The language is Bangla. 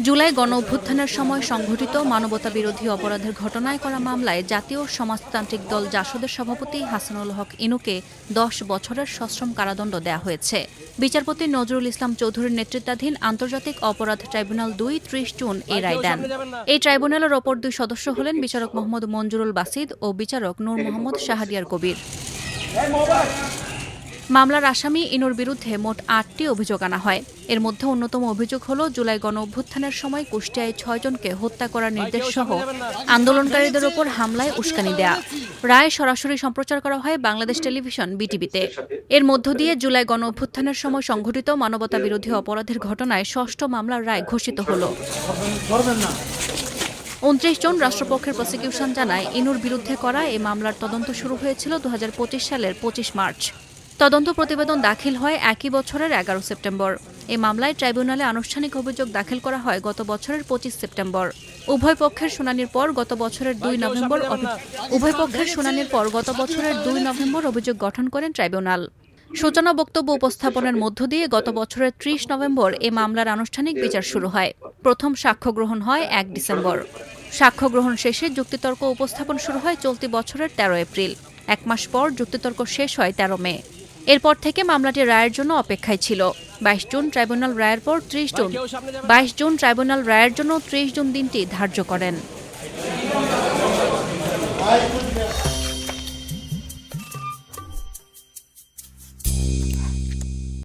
জুলাই গণঅভ্যুত্থানের সময় সংঘটিত মানবতাবিরোধী অপরাধের ঘটনায় করা মামলায় জাতীয় সমাজতান্ত্রিক দল জাসদের সভাপতি হাসানুল হক ইনুকে ১০ বছরের সশ্রম কারাদণ্ড দেওয়া হয়েছে। বিচারপতি নজরুল ইসলাম চৌধুরীর নেতৃত্বাধীন আন্তর্জাতিক অপরাধ ট্রাইব্যুনাল ২ ৩০ জুন এই রায় দেন। এই ট্রাইব্যুনালের অপর দুই সদস্য হলেন বিচারক মোহাম্মদ মঞ্জুরুল বাসিদ ও বিচারক নূর মোহাম্মদ শাহরিয়ার কবির। মামলার আসামি ইনুর বিরুদ্ধে মোট ৮টি অভিযোগ আনা হয়। এর মধ্যে অন্যতম অভিযোগ হল জুলাই গণঅভ্যুত্থানের সময় কুষ্টিয়ায় ৬ জনকে হত্যা করার নির্দেশ সহ আন্দোলনকারীদের ওপর হামলায় উস্কানি দেয়া। রায় সরাসরি সম্প্রচার করা হয় বাংলাদেশ টেলিভিশন বিটিভিতে। এর মধ্য দিয়ে জুলাই গণঅভ্যুত্থানের সময় সংঘটিত মানবতাবিরোধী অপরাধের ঘটনায় ৬ষ্ঠ মামলার রায় ঘোষিত হল। ২৯ জন রাষ্ট্রপক্ষের প্রসিকিউশন জানায় ইনুর বিরুদ্ধে করা এই মামলার তদন্ত শুরু হয়েছিল ২০২৫ সালের ২৫ মার্চ। তদন্ত প্রতিবেদন দাখিল হয় একই বছরের ১১ সেপ্টেম্বর। এই মামলায় ট্রাইব্যুনালে আনুষ্ঠানিক অভিযোগ দাখিল করা হয় গত বছরের ২৫ সেপ্টেম্বর। উভয় পক্ষের শুনানির পর গত বছরের ২ নভেম্বর অভিযোগ গঠন করেন ট্রাইব্যুনাল। সূচনা বক্তব্য উপস্থাপনের মধ্য দিয়ে গত বছরের ৩০ নভেম্বর এ মামলার আনুষ্ঠানিক বিচার শুরু হয়। প্রথম সাক্ষ্য গ্রহণ হয় ১ ডিসেম্বর। সাক্ষ্য গ্রহণ শেষে যুক্তিতর্ক উপস্থাপন শুরু হয় চলতি বছরের ১৩ এপ্রিল। ১ মাস পর যুক্তিতর্ক শেষ হয় ১৩ মে। এরপর থেকে মামলাটি রায়ের জন্য অপেক্ষায় ছিল। ২২ জুন ট্রাইব্যুনাল রায়ের জন্য ৩০ জুন দিনটি ধার্য করেন।